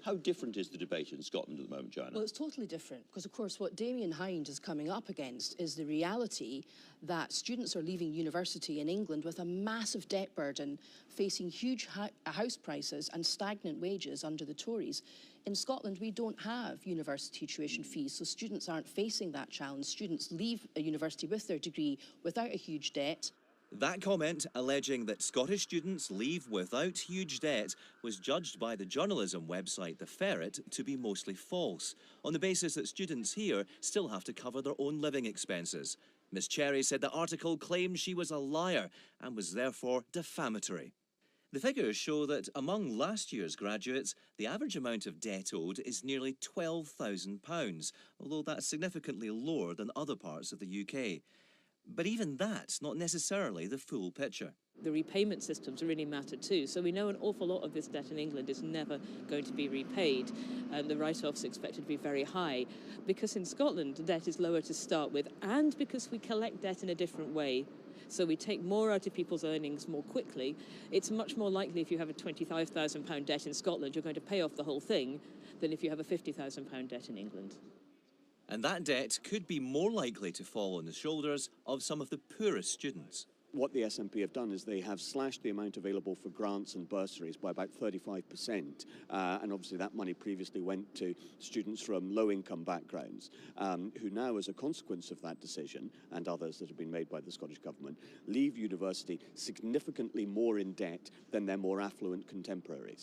How different is the debate in Scotland at the moment, Joanna? Well, it's totally different because, of course, what Damien Hind is coming up against is the reality that students are leaving university in England with a massive debt burden, facing huge house prices and stagnant wages under the Tories. In Scotland, we don't have university tuition fees, so students aren't facing that challenge. Students leave a university with their degree without a huge debt. That comment, alleging that Scottish students leave without huge debt, was judged by the journalism website The Ferret to be mostly false, on the basis that students here still have to cover their own living expenses. Ms Cherry said the article claimed she was a liar and was therefore defamatory. The figures show that among last year's graduates, the average amount of debt owed is nearly £12,000, although that's significantly lower than other parts of the UK. But even that's not necessarily the full picture. The repayment systems really matter too. So we know an awful lot of this debt in England is never going to be repaid, and the write-offs expected to be very high. Because in Scotland, the debt is lower to start with, and because we collect debt in a different way. So we take more out of people's earnings more quickly. It's much more likely if you have a £25,000 debt in Scotland, you're going to pay off the whole thing, than if you have a £50,000 debt in England. And that debt could be more likely to fall on the shoulders of some of the poorest students. What the SNP have done is they have slashed the amount available for grants and bursaries by about 35%. And obviously that money previously went to students from low-income backgrounds who now, as a consequence of that decision, and others that have been made by the Scottish Government, leave university significantly more in debt than their more affluent contemporaries.